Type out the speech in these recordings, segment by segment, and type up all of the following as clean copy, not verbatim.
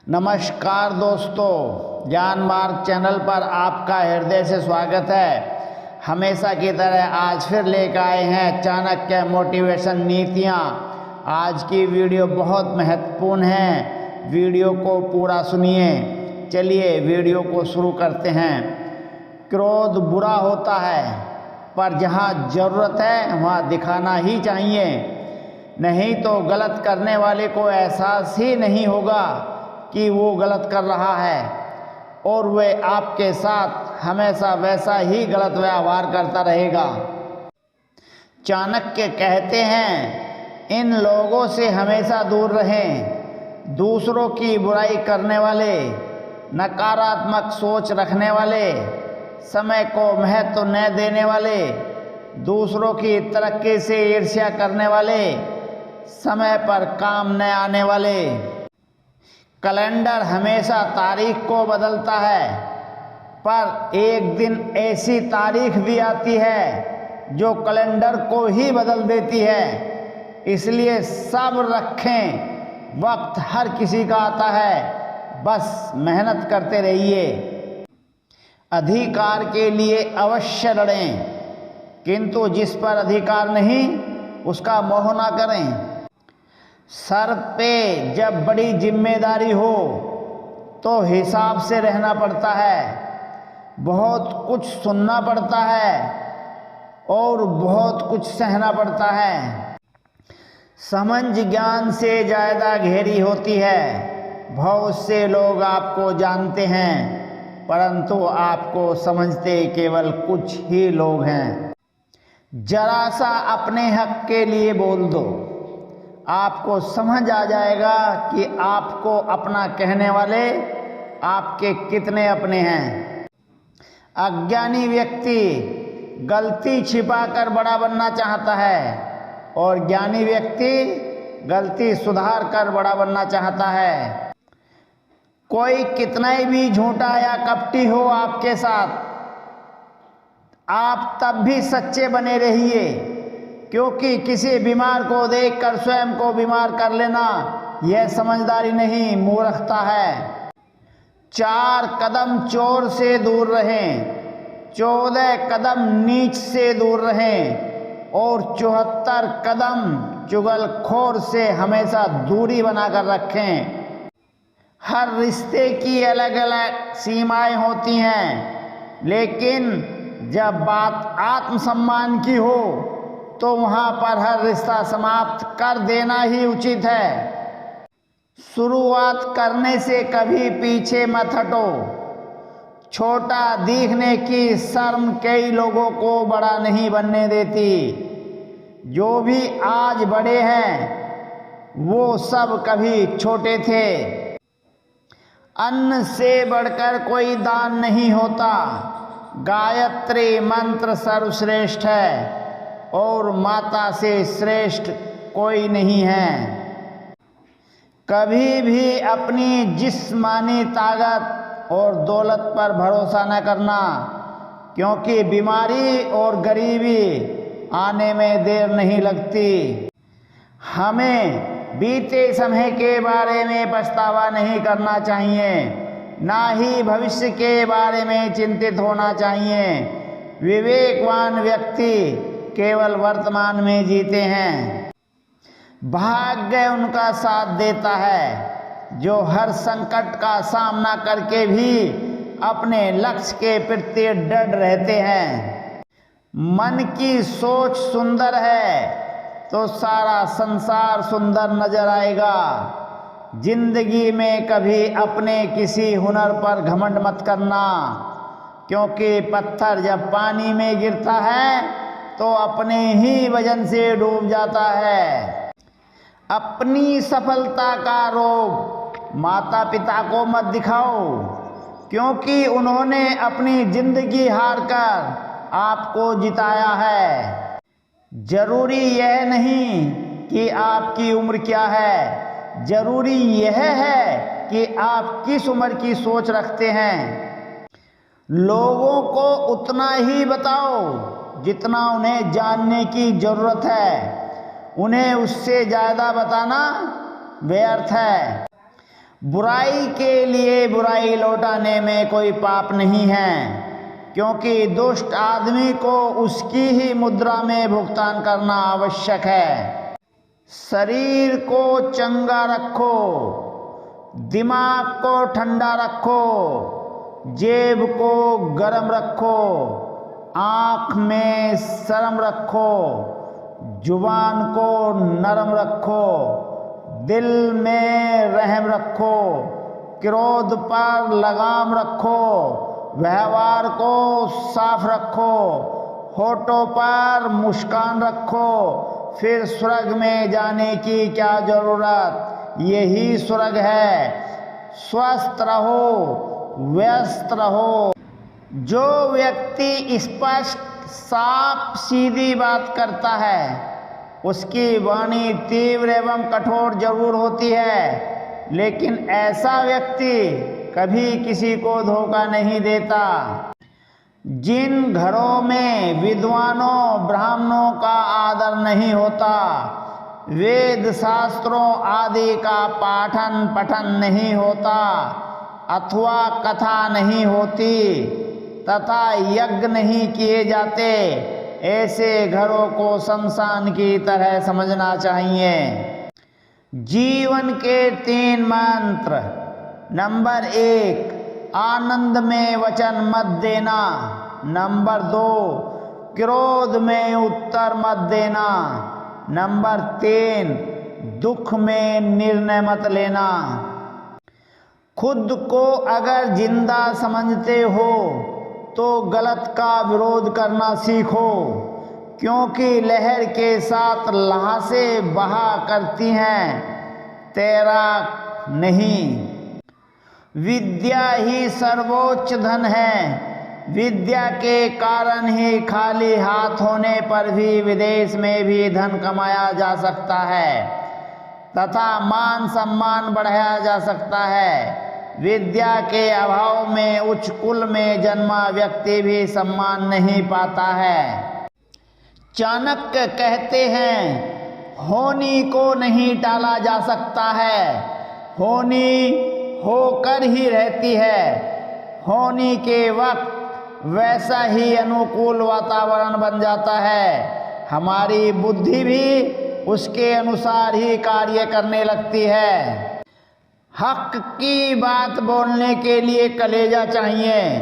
नमस्कार दोस्तों, ज्ञान मार्ग चैनल पर आपका हृदय से स्वागत है। हमेशा की तरह आज फिर लेकर आए हैं चाणक्य मोटिवेशन नीतियाँ। आज की वीडियो बहुत महत्वपूर्ण है, वीडियो को पूरा सुनिए। चलिए वीडियो को शुरू करते हैं। क्रोध बुरा होता है, पर जहाँ ज़रूरत है वहाँ दिखाना ही चाहिए, नहीं तो गलत करने वाले को एहसास ही नहीं होगा कि वो गलत कर रहा है और वह आपके साथ हमेशा वैसा ही गलत व्यवहार करता रहेगा। चाणक्य कहते हैं, इन लोगों से हमेशा दूर रहें, दूसरों की बुराई करने वाले, नकारात्मक सोच रखने वाले, समय को महत्व न देने वाले, दूसरों की तरक्की से ईर्ष्या करने वाले, समय पर काम न आने वाले। कैलेंडर हमेशा तारीख को बदलता है, पर एक दिन ऐसी तारीख भी आती है जो कैलेंडर को ही बदल देती है। इसलिए सब्र रखें, वक्त हर किसी का आता है, बस मेहनत करते रहिए। अधिकार के लिए अवश्य लड़ें, किंतु जिस पर अधिकार नहीं उसका मोह ना करें। सर पे जब बड़ी जिम्मेदारी हो तो हिसाब से रहना पड़ता है, बहुत कुछ सुनना पड़ता है और बहुत कुछ सहना पड़ता है। समझ ज्ञान से ज़्यादा गहरी होती है। बहुत से लोग आपको जानते हैं, परंतु आपको समझते केवल कुछ ही लोग हैं। जरा सा अपने हक के लिए बोल दो, आपको समझ आ जाएगा कि आपको अपना कहने वाले आपके कितने अपने हैं। अज्ञानी व्यक्ति गलती छिपाकर बड़ा बनना चाहता है और ज्ञानी व्यक्ति गलती सुधार कर बड़ा बनना चाहता है। कोई कितना भी झूठा या कपटी हो आपके साथ, आप तब भी सच्चे बने रहिए, क्योंकि किसी बीमार को देखकर स्वयं को बीमार कर लेना यह समझदारी नहीं, मूर्खता है। 4 कदम चोर से दूर रहें, 14 कदम नीच से दूर रहें और 74 कदम चुगलखोर से हमेशा दूरी बनाकर रखें। हर रिश्ते की अलग अलग सीमाएं होती हैं, लेकिन जब बात आत्मसम्मान की हो तो वहाँ पर हर रिश्ता समाप्त कर देना ही उचित है। शुरुआत करने से कभी पीछे मत हटो। छोटा दिखने की शर्म कई लोगों को बड़ा नहीं बनने देती। जो भी आज बड़े हैं वो सब कभी छोटे थे। अन्न से बढ़कर कोई दान नहीं होता। गायत्री मंत्र सर्वश्रेष्ठ है और माता से श्रेष्ठ कोई नहीं है। कभी भी अपनी जिस्मानी ताकत और दौलत पर भरोसा न करना, क्योंकि बीमारी और गरीबी आने में देर नहीं लगती। हमें बीते समय के बारे में पछतावा नहीं करना चाहिए, ना ही भविष्य के बारे में चिंतित होना चाहिए। विवेकवान व्यक्ति केवल वर्तमान में जीते हैं। भाग्य उनका साथ देता है जो हर संकट का सामना करके भी अपने लक्ष्य के प्रति दृढ़ रहते हैं। मन की सोच सुंदर है तो सारा संसार सुंदर नजर आएगा। जिंदगी में कभी अपने किसी हुनर पर घमंड मत करना, क्योंकि पत्थर जब पानी में गिरता है तो अपने ही वजन से डूब जाता है। अपनी सफलता का रोग माता पिता को मत दिखाओ, क्योंकि उन्होंने अपनी जिंदगी हार कर आपको जिताया है। जरूरी यह नहीं कि आपकी उम्र क्या है, जरूरी यह है कि आप किस उम्र की सोच रखते हैं। लोगों को उतना ही बताओ जितना उन्हें जानने की जरूरत है, उन्हें उससे ज़्यादा बताना व्यर्थ है। बुराई के लिए बुराई लौटाने में कोई पाप नहीं है, क्योंकि दुष्ट आदमी को उसकी ही मुद्रा में भुगतान करना आवश्यक है। शरीर को चंगा रखो, दिमाग को ठंडा रखो, जेब को गर्म रखो, आँख में शर्म रखो, जुबान को नरम रखो, दिल में रहम रखो, क्रोध पर लगाम रखो, व्यवहार को साफ रखो, होठों पर मुस्कान रखो। फिर स्वर्ग में जाने की क्या जरूरत, यही स्वर्ग है। स्वस्थ रहो, व्यस्त रहो। जो व्यक्ति स्पष्ट साफ सीधी बात करता है उसकी वाणी तीव्र एवं कठोर जरूर होती है, लेकिन ऐसा व्यक्ति कभी किसी को धोखा नहीं देता। जिन घरों में विद्वानों ब्राह्मणों का आदर नहीं होता, वेद शास्त्रों आदि का पाठन पठन नहीं होता अथवा कथा नहीं होती तथा यज्ञ नहीं किए जाते, ऐसे घरों को शमशान की तरह समझना चाहिए। जीवन के 3 मंत्र। नंबर 1, आनंद में वचन मत देना। नंबर 2, क्रोध में उत्तर मत देना। नंबर 3, दुख में निर्णय मत लेना। खुद को अगर जिंदा समझते हो तो गलत का विरोध करना सीखो, क्योंकि लहर के साथ ल्हासें बहा करती हैं, तैराक नहीं। विद्या ही सर्वोच्च धन है। विद्या के कारण ही खाली हाथ होने पर भी विदेश में भी धन कमाया जा सकता है तथा मान सम्मान बढ़ाया जा सकता है। विद्या के अभाव में उच्च कुल में जन्मा व्यक्ति भी सम्मान नहीं पाता है। चाणक्य कहते हैं, होनी को नहीं टाला जा सकता है, होनी होकर ही रहती है। होनी के वक्त वैसा ही अनुकूल वातावरण बन जाता है। हमारी बुद्धि भी उसके अनुसार ही कार्य करने लगती है। हक की बात बोलने के लिए कलेजा चाहिए,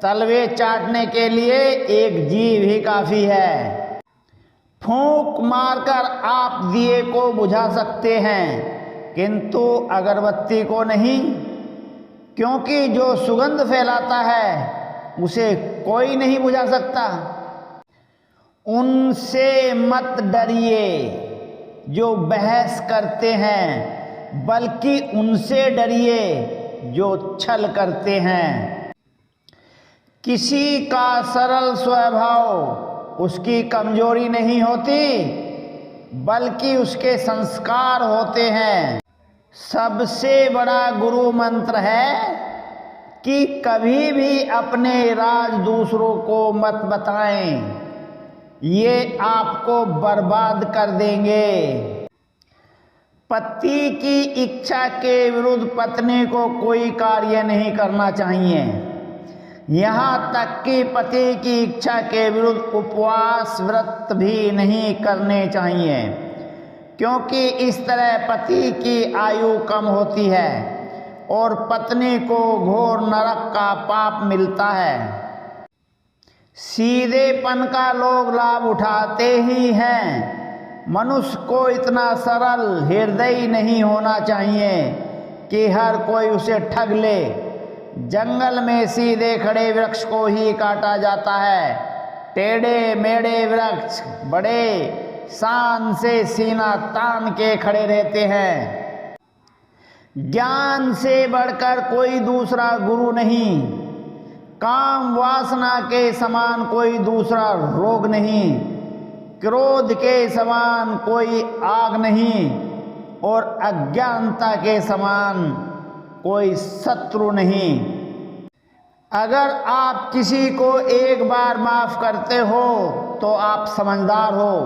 तलवे चाटने के लिए एक जीभ ही काफ़ी है। फूंक मारकर आप दिए को बुझा सकते हैं, किंतु अगरबत्ती को नहीं, क्योंकि जो सुगंध फैलाता है उसे कोई नहीं बुझा सकता। उनसे मत डरिए जो बहस करते हैं, बल्कि उनसे डरिए जो छल करते हैं। किसी का सरल स्वभाव उसकी कमजोरी नहीं होती, बल्कि उसके संस्कार होते हैं। सबसे बड़ा गुरु मंत्र है कि कभी भी अपने राज दूसरों को मत बताएं, ये आपको बर्बाद कर देंगे। पति की इच्छा के विरुद्ध पत्नी को कोई कार्य नहीं करना चाहिए, यहाँ तक कि पति की इच्छा के विरुद्ध उपवास व्रत भी नहीं करने चाहिए, क्योंकि इस तरह पति की आयु कम होती है और पत्नी को घोर नरक का पाप मिलता है। सीधेपन का लोग लाभ उठाते ही हैं। मनुष्य को इतना सरल हृदय नहीं होना चाहिए कि हर कोई उसे ठग ले। जंगल में सीधे खड़े वृक्ष को ही काटा जाता है, टेढ़े मेढ़े वृक्ष बड़े शान से सीना तान के खड़े रहते हैं। ज्ञान से बढ़कर कोई दूसरा गुरु नहीं, काम वासना के समान कोई दूसरा रोग नहीं, क्रोध के समान कोई आग नहीं और अज्ञानता के समान कोई शत्रु नहीं। अगर आप किसी को एक बार माफ करते हो तो आप समझदार हो।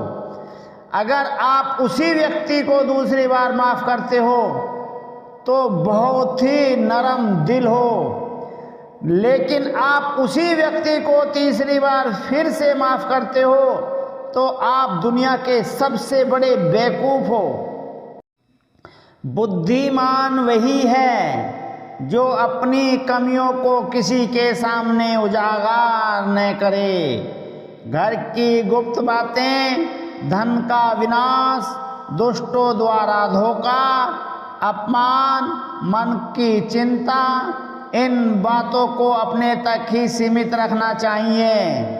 अगर आप उसी व्यक्ति को दूसरी बार माफ करते हो तो बहुत ही नरम दिल हो, लेकिन आप उसी व्यक्ति को तीसरी बार फिर से माफ़ करते हो तो आप दुनिया के सबसे बड़े बेवकूफ़ हो। बुद्धिमान वही है जो अपनी कमियों को किसी के सामने उजागर न करे। घर की गुप्त बातें, धन का विनाश, दुष्टों द्वारा धोखा, अपमान, मन की चिंता, इन बातों को अपने तक ही सीमित रखना चाहिए।